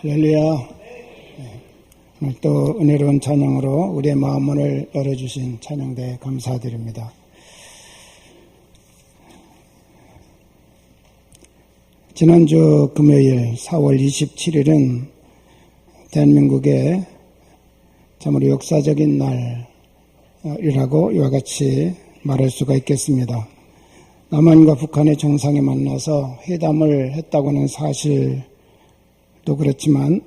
할렐루야. 오늘 또 은혜로운 찬양으로 우리의 마음문을 열어주신 찬양대에 감사드립니다. 지난주 금요일 4월 27일은 대한민국의 참으로 역사적인 날이라고 이와 같이 말할 수가 있겠습니다. 남한과 북한의 정상이 만나서 회담을 했다고 하는 사실도 그렇지만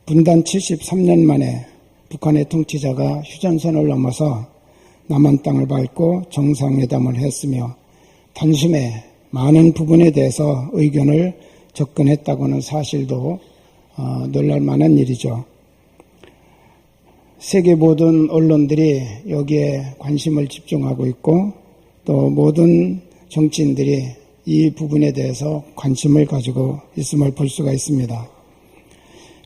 분단 73년 만에 북한의 통치자가 휴전선을 넘어서 남한 땅을 밟고 정상회담을 했으며 단숨에 많은 부분에 대해서 의견을 접근했다고 하는 사실도 놀랄 만한 일이죠. 세계 모든 언론들이 여기에 관심을 집중하고 있고 또 모든 정치인들이 이 부분에 대해서 관심을 가지고 있음을 볼 수가 있습니다.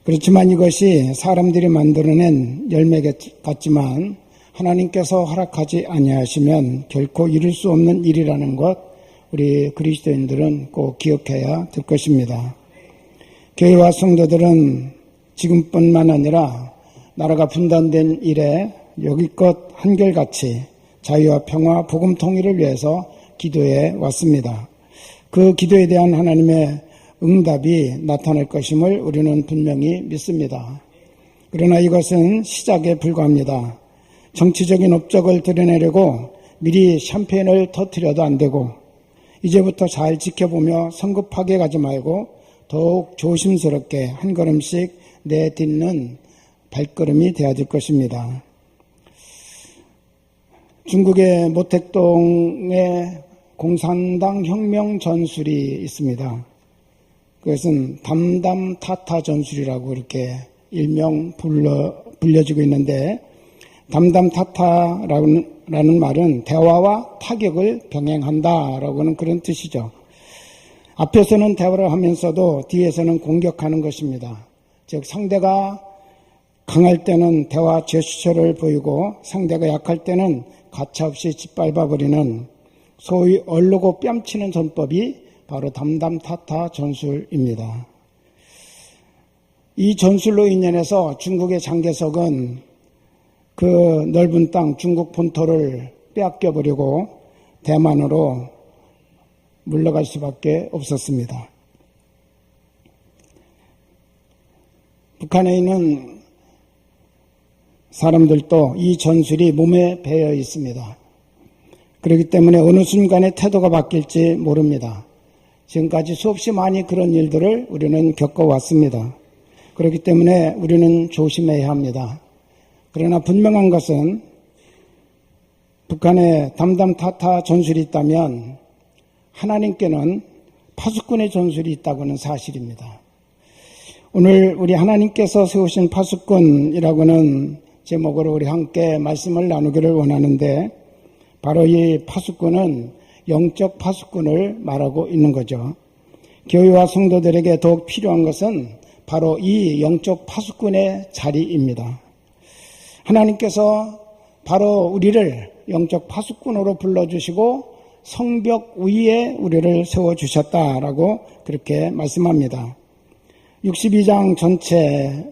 그렇지만 이것이 사람들이 만들어낸 열매 같지만 하나님께서 허락하지 아니하시면 결코 이룰 수 없는 일이라는 것 우리 그리스도인들은 꼭 기억해야 될 것입니다. 교회와 성도들은 지금뿐만 아니라 나라가 분단된 이래 여기껏 한결같이 자유와 평화, 복음 통일을 위해서 기도해 왔습니다. 그 기도에 대한 하나님의 응답이 나타날 것임을 우리는 분명히 믿습니다. 그러나 이것은 시작에 불과합니다. 정치적인 업적을 드러내려고 미리 샴페인을 터뜨려도 안 되고 이제부터 잘 지켜보며 성급하게 가지 말고 더욱 조심스럽게 한 걸음씩 내딛는 발걸음이 되어야 될 것입니다. 중국의 모택동에 공산당 혁명 전술이 있습니다. 그것은 담담타타 전술이라고 이렇게 일명 불려지고 있는데 담담타타라는 말은 대화와 타격을 병행한다라고 하는 그런 뜻이죠. 앞에서는 대화를 하면서도 뒤에서는 공격하는 것입니다. 즉 상대가 강할 때는 대화 제스처를 보이고 상대가 약할 때는 가차없이 짓밟아버리는 소위 얼르고 뺨치는 전법이 바로 담담타타 전술입니다. 이 전술로 인연해서 중국의 장개석은 그 넓은 땅 중국 본토를 빼앗겨버리고 대만으로 물러갈 수밖에 없었습니다. 북한에 있는 사람들도 이 전술이 몸에 배어 있습니다. 그렇기 때문에 어느 순간에 태도가 바뀔지 모릅니다. 지금까지 수없이 많이 그런 일들을 우리는 겪어왔습니다. 그렇기 때문에 우리는 조심해야 합니다. 그러나 분명한 것은 북한에 담담타타 전술이 있다면 하나님께는 파수꾼의 전술이 있다고는 사실입니다. 오늘 우리 하나님께서 세우신 파수꾼이라고는 제목으로 우리 함께 말씀을 나누기를 원하는데 바로 이 파수꾼은 영적 파수꾼을 말하고 있는 거죠. 교회와 성도들에게 더욱 필요한 것은 바로 이 영적 파수꾼의 자리입니다. 하나님께서 바로 우리를 영적 파수꾼으로 불러주시고 성벽 위에 우리를 세워주셨다라고 그렇게 말씀합니다. 62장 전체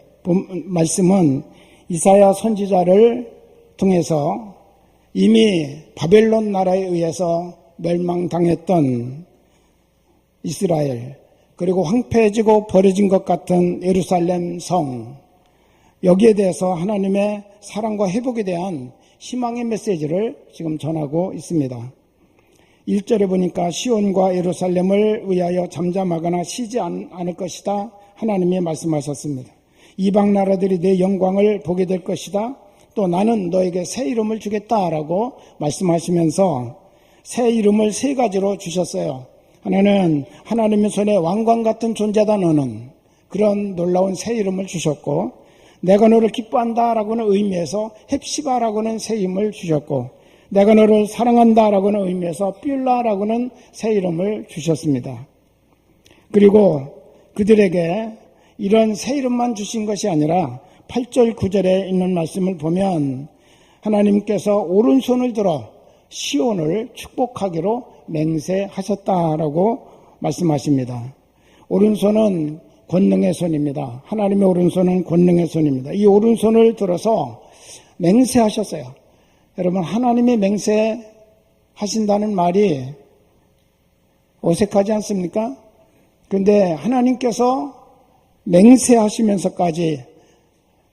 말씀은 이사야 선지자를 통해서 이미 바벨론 나라에 의해서 멸망당했던 이스라엘 그리고 황폐해지고 버려진 것 같은 예루살렘 성 여기에 대해서 하나님의 사랑과 회복에 대한 희망의 메시지를 지금 전하고 있습니다. 1절에 보니까 시온과 예루살렘을 위하여 잠잠하거나 쉬지 않을 것이다 하나님이 말씀하셨습니다. 이방 나라들이 내 영광을 보게 될 것이다. 또 나는 너에게 새 이름을 주겠다라고 말씀하시면서 새 이름을 세 가지로 주셨어요. 하나는 하나님의 손에 왕관 같은 존재다 너는 그런 놀라운 새 이름을 주셨고 내가 너를 기뻐한다라고는 의미에서 헵시바라고는 새 이름을 주셨고 내가 너를 사랑한다라고는 의미에서 뷸라라고는 새 이름을 주셨습니다. 그리고 그들에게 이런 새 이름만 주신 것이 아니라 8절 9절에 있는 말씀을 보면 하나님께서 오른손을 들어 시온을 축복하기로 맹세하셨다라고 말씀하십니다. 오른손은 권능의 손입니다. 하나님의 오른손은 권능의 손입니다. 이 오른손을 들어서 맹세하셨어요. 여러분, 하나님이 맹세하신다는 말이 어색하지 않습니까? 그런데 하나님께서 맹세하시면서까지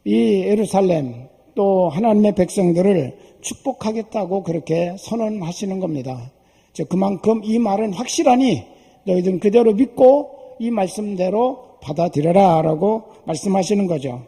이 예루살렘 또 하나님의 백성들을 축복하겠다고 그렇게 선언하시는 겁니다. 즉 그만큼 이 말은 확실하니 너희들은 그대로 믿고 이 말씀대로 받아들여라 라고 말씀하시는 거죠.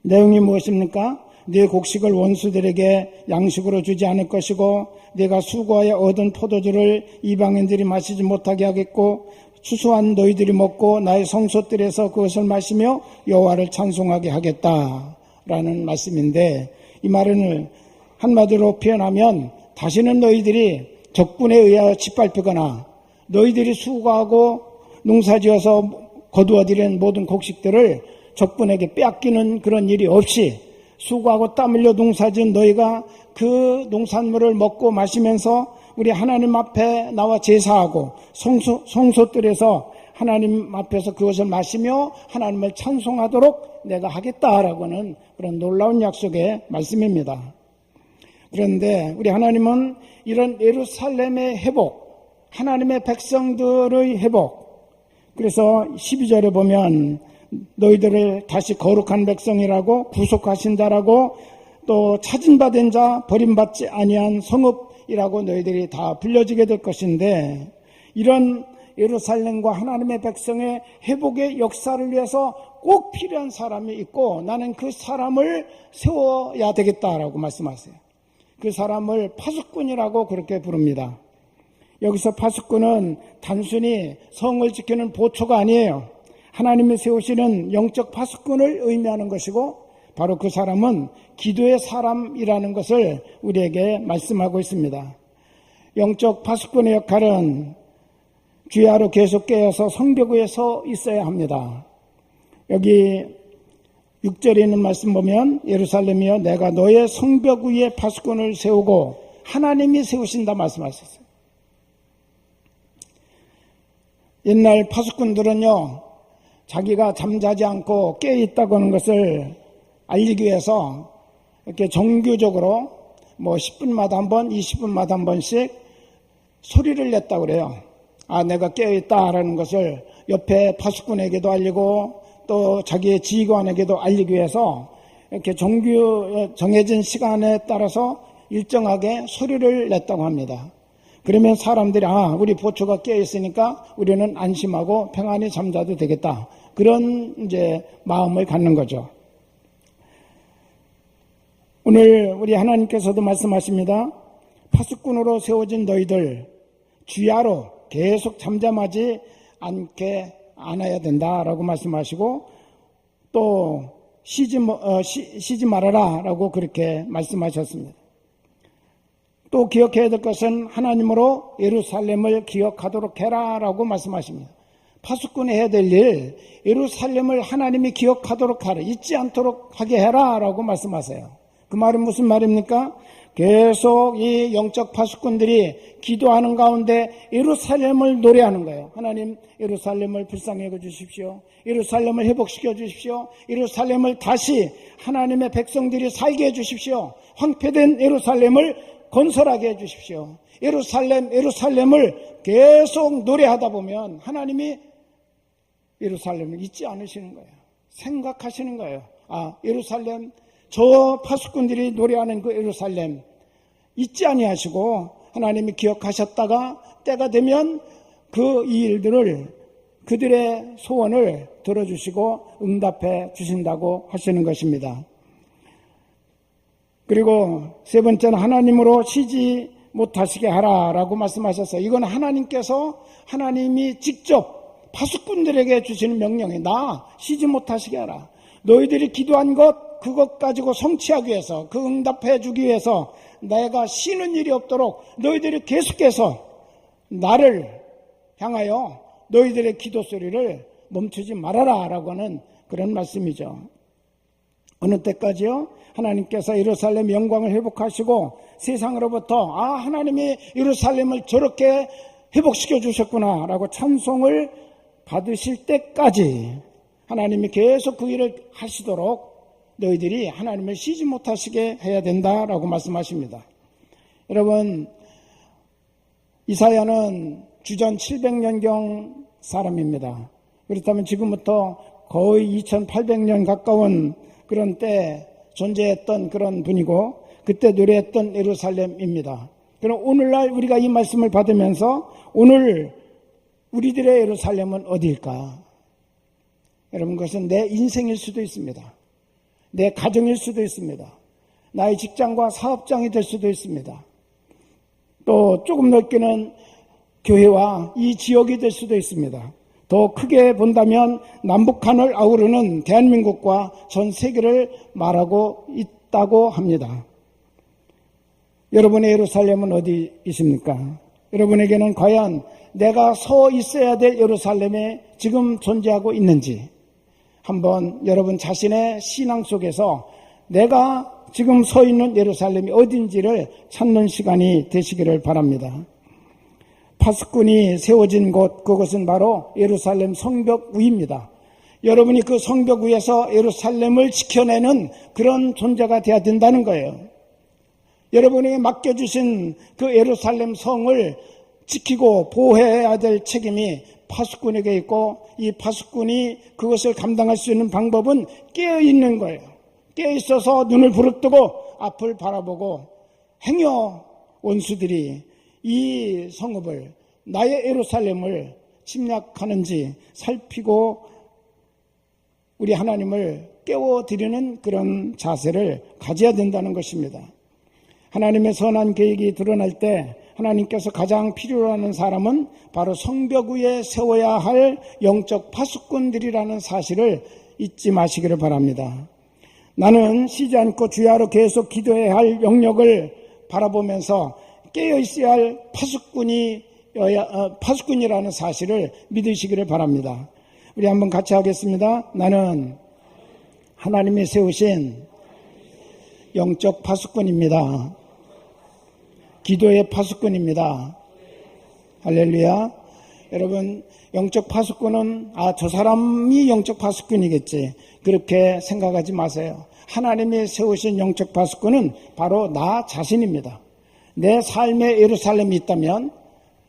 내용이 무엇입니까? 네 곡식을 원수들에게 양식으로 주지 않을 것이고 네가 수고하여 얻은 포도주를 이방인들이 마시지 못하게 하겠고 추수한 너희들이 먹고 나의 성소들에서 그것을 마시며 여호와를 찬송하게 하겠다라는 말씀인데, 이 말은 한마디로 표현하면 다시는 너희들이 적군에 의하여 짓밟히거나 너희들이 수고하고 농사지어서 거두어들인 모든 곡식들을 적군에게 빼앗기는 그런 일이 없이 수고하고 땀 흘려 농사지은 너희가 그 농산물을 먹고 마시면서 우리 하나님 앞에 나와 제사하고 성소들에서 하나님 앞에서 그것을 마시며 하나님을 찬송하도록 내가 하겠다라고는 그런 놀라운 약속의 말씀입니다. 그런데 우리 하나님은 이런 예루살렘의 회복, 하나님의 백성들의 회복, 그래서 12절에 보면 너희들을 다시 거룩한 백성이라고 구속하신다라고, 또 찾은받은 자 버림받지 아니한 성읍이라고 너희들이 다 불려지게 될 것인데, 이런 예루살렘과 하나님의 백성의 회복의 역사를 위해서 꼭 필요한 사람이 있고 나는 그 사람을 세워야 되겠다라고 말씀하세요. 그 사람을 파수꾼이라고 그렇게 부릅니다. 여기서 파수꾼은 단순히 성을 지키는 보초가 아니에요. 하나님이 세우시는 영적 파수꾼을 의미하는 것이고 바로 그 사람은 기도의 사람이라는 것을 우리에게 말씀하고 있습니다. 영적 파수꾼의 역할은 주야로 계속 깨어서 성벽 위에 서 있어야 합니다. 여기 6절에 있는 말씀 보면 예루살렘이여 내가 너의 성벽 위에 파수꾼을 세우고 하나님이 세우신다 말씀하셨어요. 옛날 파수꾼들은요, 자기가 잠자지 않고 깨어있다고 하는 것을 알리기 위해서 이렇게 정규적으로 10분마다 한 번, 20분마다 한 번씩 소리를 냈다고 그래요. 아, 내가 깨어있다라는 것을 옆에 파수꾼에게도 알리고 또 자기의 지휘관에게도 알리기 위해서 이렇게 정해진 시간에 따라서 일정하게 소리를 냈다고 합니다. 그러면 사람들이 우리 보초가 깨어있으니까 우리는 안심하고 평안히 잠자도 되겠다. 그런 이제 마음을 갖는 거죠. 오늘 우리 하나님께서도 말씀하십니다. 파수꾼으로 세워진 너희들 주야로 계속 잠잠하지 않게 안아야 된다라고 말씀하시고 또 쉬지 말아라 라고 그렇게 말씀하셨습니다. 또 기억해야 될 것은 하나님으로 예루살렘을 기억하도록 해라 라고 말씀하십니다. 파수꾼이 해야 될 일, 예루살렘을 하나님이 기억하도록 하라, 잊지 않도록 하게 해라 라고 말씀하세요. 그 말은 무슨 말입니까? 계속 이 영적 파수꾼들이 기도하는 가운데 예루살렘을 노래하는 거예요. 하나님, 예루살렘을 불쌍히 여겨주십시오. 예루살렘을 회복시켜 주십시오. 예루살렘을 다시 하나님의 백성들이 살게 해주십시오. 황폐된 예루살렘을 건설하게 해주십시오. 예루살렘을 계속 노래하다 보면 하나님이 예루살렘을 잊지 않으시는 거예요. 생각하시는 거예요. 예루살렘, 저 파수꾼들이 노래하는 그 예루살렘 잊지 아니하시고 하나님이 기억하셨다가 때가 되면 그 일들을, 그들의 소원을 들어주시고 응답해 주신다고 하시는 것입니다. 그리고 세 번째는 하나님으로 쉬지 못하시게 하라라고 말씀하셨어요. 이건 하나님이 직접 파수꾼들에게 주시는 명령이에요. 나 쉬지 못하시게 하라. 너희들이 기도한 그것 가지고 성취하기 위해서, 그 응답해 주기 위해서 내가 쉬는 일이 없도록 너희들이 계속해서 나를 향하여 너희들의 기도 소리를 멈추지 말아라 라고 하는 그런 말씀이죠. 어느 때까지요? 하나님께서 예루살렘 영광을 회복하시고 세상으로부터 하나님이 예루살렘을 저렇게 회복시켜 주셨구나 라고 찬송을 받으실 때까지 하나님이 계속 그 일을 하시도록 너희들이 하나님을 쉬지 못하시게 해야 된다라고 말씀하십니다. 여러분, 이사야는 주전 700년경 사람입니다. 그렇다면 지금부터 거의 2800년 가까운 그런 때 존재했던 그런 분이고 그때 노래했던 예루살렘입니다. 그럼 오늘날 우리가 이 말씀을 받으면서 오늘 우리들의 예루살렘은 어디일까? 여러분, 그것은 내 인생일 수도 있습니다. 내 가정일 수도 있습니다. 나의 직장과 사업장이 될 수도 있습니다. 또 조금 넓게는 교회와 이 지역이 될 수도 있습니다. 더 크게 본다면 남북한을 아우르는 대한민국과 전 세계를 말하고 있다고 합니다. 여러분의 예루살렘은 어디 있습니까? 여러분에게는 과연 내가 서 있어야 될 예루살렘에 지금 존재하고 있는지 한번 여러분 자신의 신앙 속에서 내가 지금 서 있는 예루살렘이 어딘지를 찾는 시간이 되시기를 바랍니다. 파수꾼이 세워진 곳, 그것은 바로 예루살렘 성벽 위입니다. 여러분이 그 성벽 위에서 예루살렘을 지켜내는 그런 존재가 되어야 된다는 거예요. 여러분이 맡겨주신 그 예루살렘 성을 지키고 보호해야 될 책임이 파수꾼에게 있고 이 파수꾼이 그것을 감당할 수 있는 방법은 깨어있는 거예요. 깨어있어서 눈을 부릅뜨고 앞을 바라보고 행여 원수들이 이 성읍을 나의 예루살렘을 침략하는지 살피고 우리 하나님을 깨워드리는 그런 자세를 가져야 된다는 것입니다. 하나님의 선한 계획이 드러날 때 하나님께서 가장 필요로 하는 사람은 바로 성벽 위에 세워야 할 영적 파수꾼들이라는 사실을 잊지 마시기를 바랍니다. 나는 쉬지 않고 주야로 계속 기도해야 할 영역을 바라보면서 깨어 있어야 할 파수꾼이라는 사실을 믿으시기를 바랍니다. 우리 한번 같이 하겠습니다. 나는 하나님이 세우신 영적 파수꾼입니다. 기도의 파수꾼입니다. 할렐루야. 여러분, 영적 파수꾼은 저 사람이 영적 파수꾼이겠지, 그렇게 생각하지 마세요. 하나님이 세우신 영적 파수꾼은 바로 나 자신입니다. 내 삶에 예루살렘이 있다면,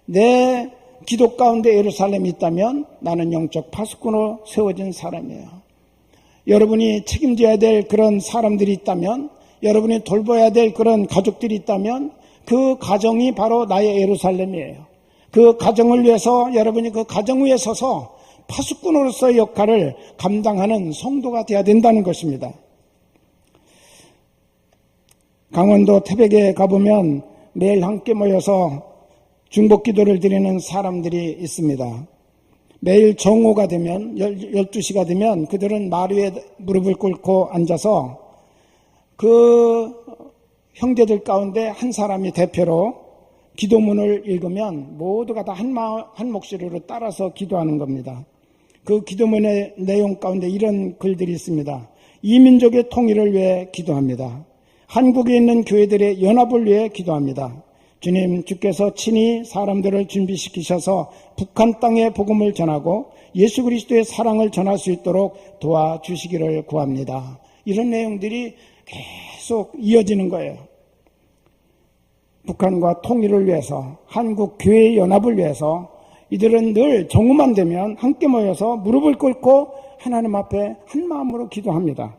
내 기도 가운데 예루살렘이 있다면 나는 영적 파수꾼으로 세워진 사람이에요. 여러분이 책임져야 될 그런 사람들이 있다면, 여러분이 돌봐야 될 그런 가족들이 있다면 그 가정이 바로 나의 예루살렘이에요. 그 가정을 위해서 여러분이 그 가정 위에 서서 파수꾼으로서의 역할을 감당하는 성도가 되어야 된다는 것입니다. 강원도 태백에 가보면 매일 함께 모여서 중복기도를 드리는 사람들이 있습니다. 매일 정오가 되면 12시가 되면 그들은 말 위에 무릎을 꿇고 앉아서 그 형제들 가운데 한 사람이 대표로 기도문을 읽으면 모두가 다 한 목소리로 따라서 기도하는 겁니다. 그 기도문의 내용 가운데 이런 글들이 있습니다. 이 민족의 통일을 위해 기도합니다. 한국에 있는 교회들의 연합을 위해 기도합니다. 주님, 주께서 친히 사람들을 준비시키셔서 북한 땅에 복음을 전하고 예수 그리스도의 사랑을 전할 수 있도록 도와주시기를 구합니다. 이런 내용들이 계속 이어지는 거예요. 북한과 통일을 위해서, 한국 교회의 연합을 위해서 이들은 늘 정오만 되면 함께 모여서 무릎을 꿇고 하나님 앞에 한 마음으로 기도합니다.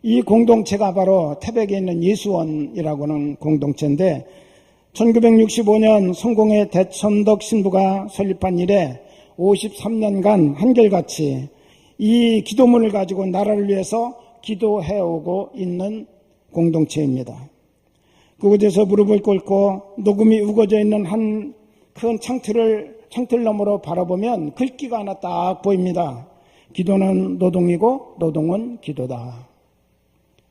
이 공동체가 바로 태백에 있는 예수원이라고 하는 공동체인데 1965년 성공회 대천덕 신부가 설립한 이래 53년간 한결같이 이 기도문을 가지고 나라를 위해서 기도해오고 있는 공동체입니다. 그곳에서 무릎을 꿇고 녹음이 우거져 있는 한 큰 창틀 너머로 바라보면 글귀가 하나 딱 보입니다. 기도는 노동이고 노동은 기도다.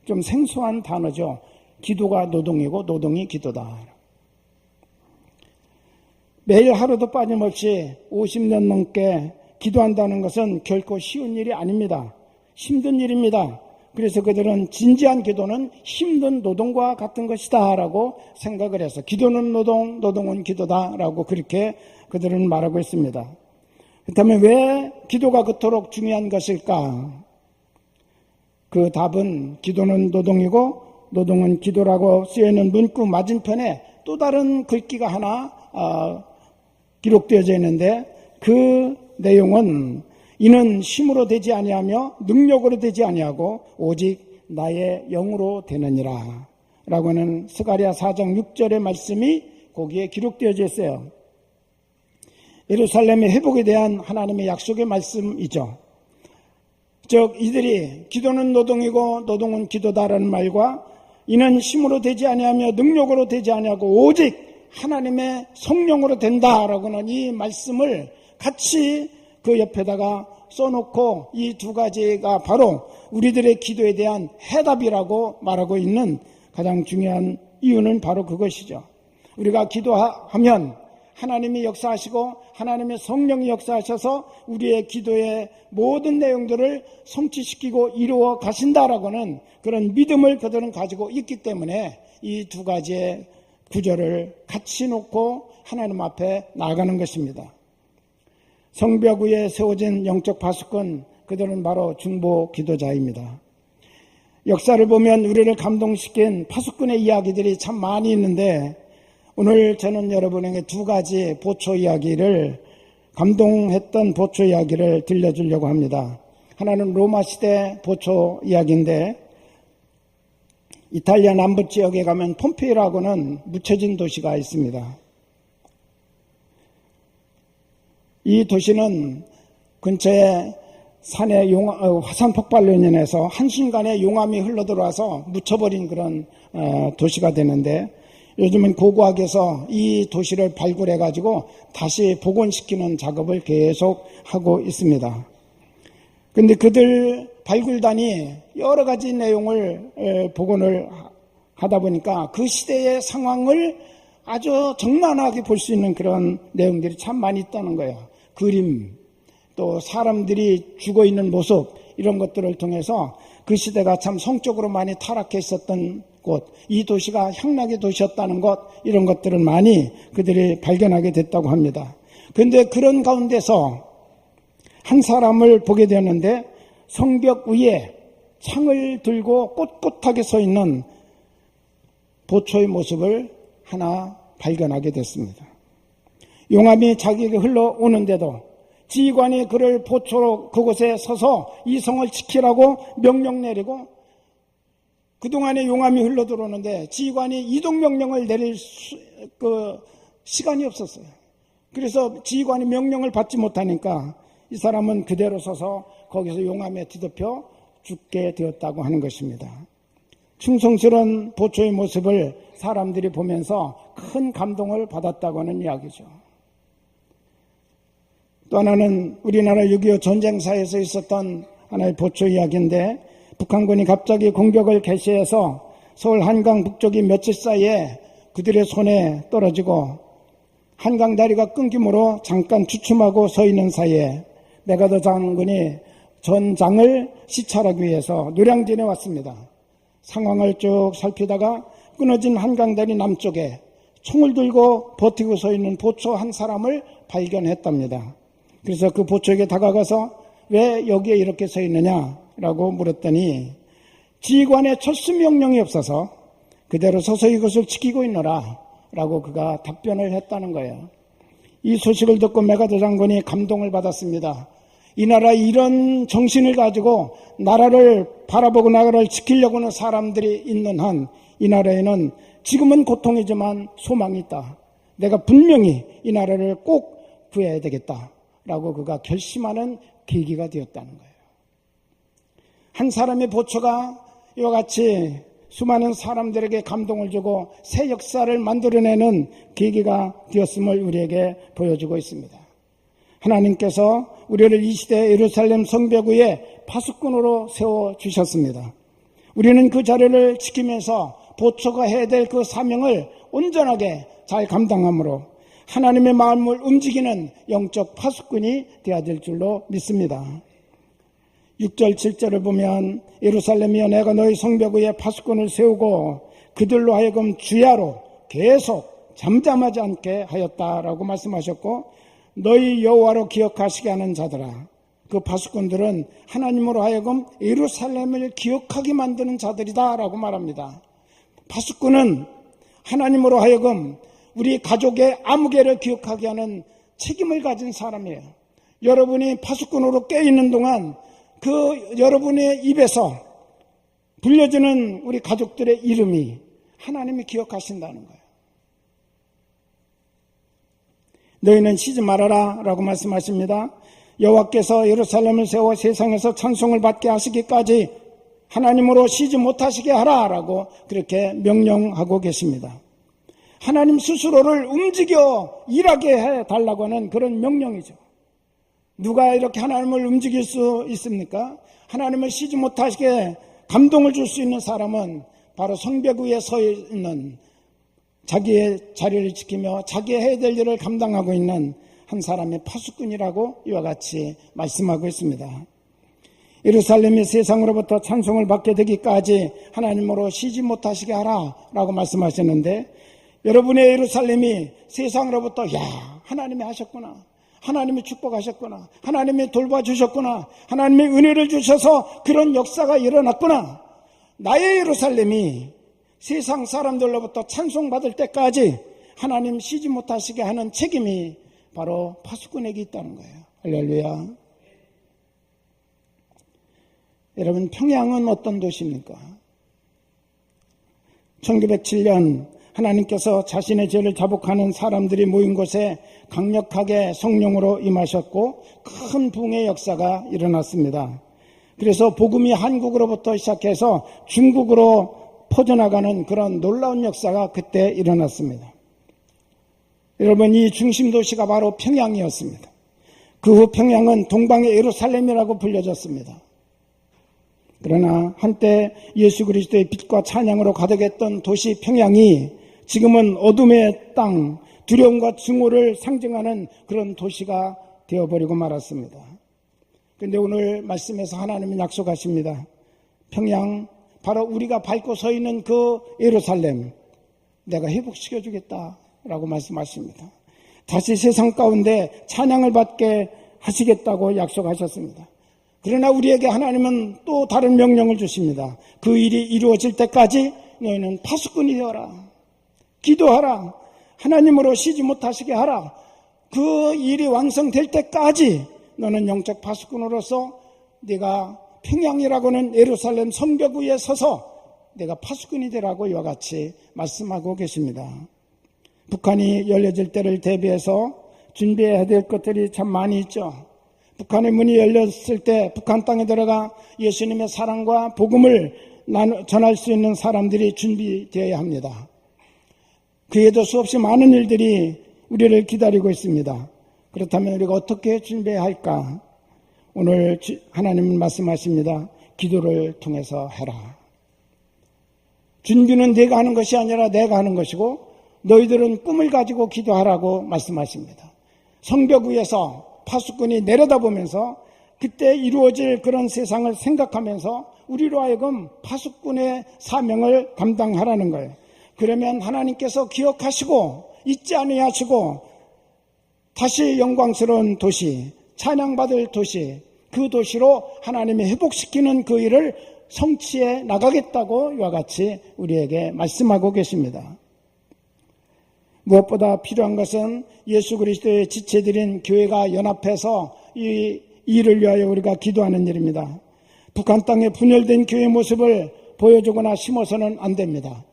좀 생소한 단어죠. 기도가 노동이고 노동이 기도다. 매일 하루도 빠짐없이 50년 넘게 기도한다는 것은 결코 쉬운 일이 아닙니다. 힘든 일입니다. 그래서 그들은 진지한 기도는 힘든 노동과 같은 것이다 라고 생각을 해서 기도는 노동, 노동은 기도다 라고 그렇게 그들은 말하고 있습니다. 그렇다면 왜 기도가 그토록 중요한 것일까? 그 답은 기도는 노동이고 노동은 기도라고 쓰여있는 문구 맞은편에 또 다른 글귀가 하나 기록되어져 있는데, 그 내용은 이는 힘으로 되지 아니하며 능력으로 되지 아니하고 오직 나의 영으로 되느니라 라고 하는 스가랴 4장 6절의 말씀이 거기에 기록되어져 있어요. 예루살렘의 회복에 대한 하나님의 약속의 말씀이죠. 즉 이들이 기도는 노동이고 노동은 기도다라는 말과 이는 힘으로 되지 아니하며 능력으로 되지 아니하고 오직 하나님의 성령으로 된다라고 하는 이 말씀을 같이 그 옆에다가 써놓고 이 두 가지가 바로 우리들의 기도에 대한 해답이라고 말하고 있는 가장 중요한 이유는 바로 그것이죠. 우리가 기도하면 하나님이 역사하시고 하나님의 성령이 역사하셔서 우리의 기도의 모든 내용들을 성취시키고 이루어 가신다라고는 그런 믿음을 그들은 가지고 있기 때문에 이 두 가지의 구절을 같이 놓고 하나님 앞에 나아가는 것입니다. 성벽 위에 세워진 영적 파수꾼, 그들은 바로 중보 기도자입니다. 역사를 보면 우리를 감동시킨 파수꾼의 이야기들이 참 많이 있는데, 오늘 저는 여러분에게 두 가지 보초 이야기를, 감동했던 보초 이야기를 들려주려고 합니다. 하나는 로마 시대 보초 이야기인데, 이탈리아 남부 지역에 가면 폼페이라고는 묻혀진 도시가 있습니다. 이 도시는 근처에 산에 화산 폭발로 인해서 한순간에 용암이 흘러들어와서 묻혀버린 그런 도시가 되는데, 요즘은 고고학에서 이 도시를 발굴해가지고 다시 복원시키는 작업을 계속 하고 있습니다. 근데 그들 발굴단이 여러 가지 내용을 복원을 하다 보니까 그 시대의 상황을 아주 적나라하게 볼 수 있는 그런 내용들이 참 많이 있다는 거예요. 그림, 또 사람들이 죽어 있는 모습, 이런 것들을 통해서 그 시대가 참 성적으로 많이 타락해 있었던 곳, 이 도시가 향락의 도시였다는 것, 이런 것들을 많이 그들이 발견하게 됐다고 합니다. 그런데 그런 가운데서 한 사람을 보게 되었는데, 성벽 위에 창을 들고 꼿꼿하게 서 있는 보초의 모습을 하나 발견하게 됐습니다. 용암이 자기에게 흘러오는데도 지휘관이 그를 보초로 그곳에 서서 이 성을 지키라고 명령 내리고, 그동안에 용암이 흘러들어오는데 지휘관이 이동 명령을 내릴 시간이 없었어요. 그래서 지휘관이 명령을 받지 못하니까 이 사람은 그대로 서서 거기서 용암에 뒤덮여 죽게 되었다고 하는 것입니다. 충성스러운 보초의 모습을 사람들이 보면서 큰 감동을 받았다고 하는 이야기죠. 또 하나는 우리나라 6.25 전쟁사에서 있었던 하나의 보초 이야기인데, 북한군이 갑자기 공격을 개시해서 서울 한강 북쪽이 며칠 사이에 그들의 손에 떨어지고 한강 다리가 끊김으로 잠깐 주춤하고 서 있는 사이에 메가더 장군이 전장을 시찰하기 위해서 노량진에 왔습니다. 상황을 쭉 살피다가 끊어진 한강다리 남쪽에 총을 들고 버티고 서 있는 보초 한 사람을 발견했답니다. 그래서 그 보초에게 다가가서 왜 여기에 이렇게 서 있느냐라고 물었더니, 지휘관의 철수 명령이 없어서 그대로 서서 이것을 지키고 있노라 라고 그가 답변을 했다는 거예요. 이 소식을 듣고 메가더 장군이 감동을 받았습니다. 이 나라에 이런 정신을 가지고 나라를 바라보고 나라를 지키려고 하는 사람들이 있는 한 이 나라에는 지금은 고통이지만 소망이 있다. 내가 분명히 이 나라를 꼭 구해야 되겠다라고 그가 결심하는 계기가 되었다는 거예요. 한 사람의 보초가 이와 같이 수많은 사람들에게 감동을 주고 새 역사를 만들어내는 계기가 되었음을 우리에게 보여주고 있습니다. 하나님께서 우리를 이 시대 예루살렘 성벽 위에 파수꾼으로 세워주셨습니다. 우리는 그 자리를 지키면서 보초가 해야 될 그 사명을 온전하게 잘 감당함으로 하나님의 마음을 움직이는 영적 파수꾼이 되어야 될 줄로 믿습니다. 6절 7절을 보면, 예루살렘이여 내가 너희 성벽 위에 파수꾼을 세우고 그들로 하여금 주야로 계속 잠잠하지 않게 하였다라고 말씀하셨고, 너희 여호와로 기억하시게 하는 자들아. 그 파수꾼들은 하나님으로 하여금 예루살렘을 기억하게 만드는 자들이다 라고 말합니다. 파수꾼은 하나님으로 하여금 우리 가족의 아무개를 기억하게 하는 책임을 가진 사람이에요. 여러분이 파수꾼으로 깨어있는 동안 그 여러분의 입에서 불려지는 우리 가족들의 이름이 하나님이 기억하신다는 거예요. 너희는 쉬지 말아라 라고 말씀하십니다. 여호와께서 예루살렘을 세워 세상에서 찬송을 받게 하시기까지 하나님으로 쉬지 못하시게 하라 라고 그렇게 명령하고 계십니다. 하나님 스스로를 움직여 일하게 해달라고 하는 그런 명령이죠. 누가 이렇게 하나님을 움직일 수 있습니까? 하나님을 쉬지 못하시게 감동을 줄 수 있는 사람은 바로 성벽 위에 서 있는, 자기의 자리를 지키며 자기의 해야 될 일을 감당하고 있는 한 사람의 파수꾼이라고 이와 같이 말씀하고 있습니다. 예루살렘이 세상으로부터 찬송을 받게 되기까지 하나님으로 쉬지 못하시게 하라 라고 말씀하셨는데, 여러분의 예루살렘이 세상으로부터 하나님이 하셨구나, 하나님이 축복하셨구나, 하나님이 돌봐주셨구나, 하나님이 은혜를 주셔서 그런 역사가 일어났구나, 나의 예루살렘이 세상 사람들로부터 찬송받을 때까지 하나님 쉬지 못하시게 하는 책임이 바로 파수꾼에게 있다는 거예요. 할렐루야. 여러분, 평양은 어떤 도시입니까? 1907년 하나님께서 자신의 죄를 자복하는 사람들이 모인 곳에 강력하게 성령으로 임하셨고 큰 붕의 역사가 일어났습니다. 그래서 복음이 한국으로부터 시작해서 중국으로 퍼져나가는 그런 놀라운 역사가 그때 일어났습니다. 여러분, 이 중심 도시가 바로 평양이었습니다. 그 후 평양은 동방의 예루살렘이라고 불려졌습니다. 그러나 한때 예수 그리스도의 빛과 찬양으로 가득했던 도시 평양이 지금은 어둠의 땅, 두려움과 증오를 상징하는 그런 도시가 되어버리고 말았습니다. 그런데 오늘 말씀에서 하나님은 약속하십니다. 평양, 바로 우리가 밟고 서 있는 그 예루살렘, 내가 회복시켜주겠다라고 말씀하십니다. 다시 세상 가운데 찬양을 받게 하시겠다고 약속하셨습니다. 그러나 우리에게 하나님은 또 다른 명령을 주십니다. 그 일이 이루어질 때까지 너희는 파수꾼이 되어라. 기도하라. 하나님으로 쉬지 못하시게 하라. 그 일이 완성될 때까지 너는 영적 파수꾼으로서 네가 평양이라고는 예루살렘 성벽 위에 서서 내가 파수꾼이 되라고 이와 같이 말씀하고 계십니다. 북한이 열려질 때를 대비해서 준비해야 될 것들이 참 많이 있죠. 북한의 문이 열렸을 때 북한 땅에 들어가 예수님의 사랑과 복음을 전할 수 있는 사람들이 준비되어야 합니다. 그에도 수없이 많은 일들이 우리를 기다리고 있습니다. 그렇다면 우리가 어떻게 준비해야 할까? 오늘 하나님은 말씀하십니다. 기도를 통해서 해라. 준비는 네가 하는 것이 아니라 내가 하는 것이고 너희들은 꿈을 가지고 기도하라고 말씀하십니다. 성벽 위에서 파수꾼이 내려다보면서 그때 이루어질 그런 세상을 생각하면서 우리로 하여금 파수꾼의 사명을 감당하라는 거예요. 그러면 하나님께서 기억하시고 잊지 아니하시고 다시 영광스러운 도시, 찬양받을 도시, 그 도시로 하나님이 회복시키는 그 일을 성취해 나가겠다고 이와 같이 우리에게 말씀하고 계십니다. 무엇보다 필요한 것은 예수 그리스도의 지체들인 교회가 연합해서 이 일을 위하여 우리가 기도하는 일입니다. 북한 땅에 분열된 교회 모습을 보여주거나 심어서는 안 됩니다.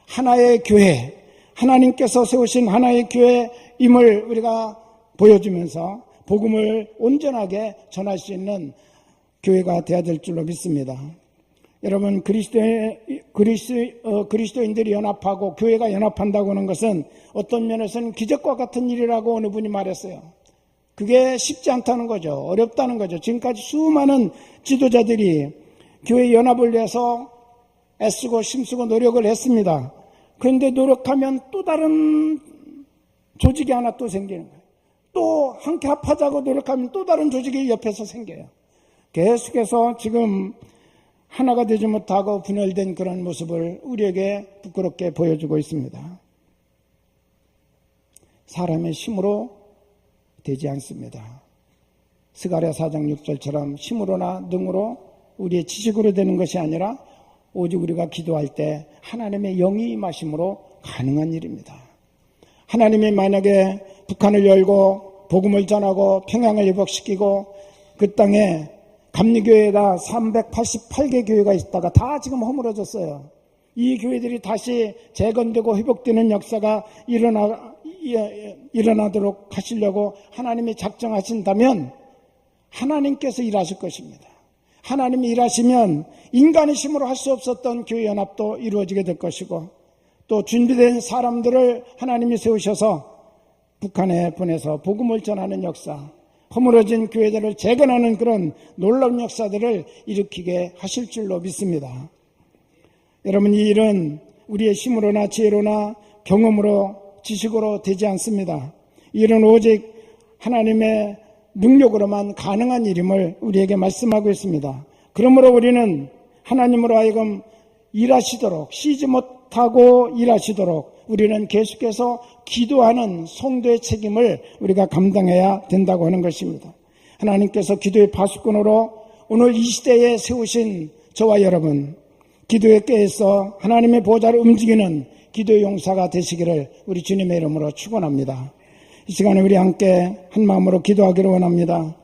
하나의 교회, 하나님께서 세우신 하나의 교회임을 우리가 보여주면서 복음을 온전하게 전할 수 있는 교회가 되어야 될 줄로 믿습니다. 여러분, 그리스도인들이 연합하고 교회가 연합한다고 하는 것은 어떤 면에서는 기적과 같은 일이라고 어느 분이 말했어요. 그게 쉽지 않다는 거죠. 어렵다는 거죠. 지금까지 수많은 지도자들이 교회 연합을 위해서 애쓰고 힘쓰고 노력을 했습니다. 그런데 노력하면 또 다른 조직이 하나 또 생기는 거예요. 또 함께 합하자고 노력하면 또 다른 조직이 옆에서 생겨요. 계속해서 지금 하나가 되지 못하고 분열된 그런 모습을 우리에게 부끄럽게 보여주고 있습니다. 사람의 힘으로 되지 않습니다. 스가랴 4장 6절처럼 힘으로나 능으로 우리의 지식으로 되는 것이 아니라 오직 우리가 기도할 때 하나님의 영이 임하심으로 가능한 일입니다. 하나님이 만약에 북한을 열고 복음을 전하고 평양을 회복시키고 그 땅에 감리교회가 388개 교회가 있다가 다 지금 허물어졌어요. 이 교회들이 다시 재건되고 회복되는 역사가 일어나도록 하시려고 하나님이 작정하신다면 하나님께서 일하실 것입니다. 하나님이 일하시면 인간의 힘으로 할 수 없었던 교회 연합도 이루어지게 될 것이고 또 준비된 사람들을 하나님이 세우셔서 북한에 보내서 복음을 전하는 역사, 허물어진 교회들을 재건하는 그런 놀라운 역사들을 일으키게 하실 줄로 믿습니다. 여러분, 이 일은 우리의 힘으로나 지혜로나 경험으로 지식으로 되지 않습니다. 이 일은 오직 하나님의 능력으로만 가능한 일임을 우리에게 말씀하고 있습니다. 그러므로 우리는 하나님으로 하여금 일하시도록, 쉬지 못하고 일하시도록 우리는 계속해서 기도하는 성도의 책임을 우리가 감당해야 된다고 하는 것입니다. 하나님께서 기도의 파수꾼으로 오늘 이 시대에 세우신 저와 여러분, 기도의 꾀에서 하나님의 보좌를 움직이는 기도의 용사가 되시기를 우리 주님의 이름으로 축원합니다. 이 시간에 우리 함께 한 마음으로 기도하기를 원합니다.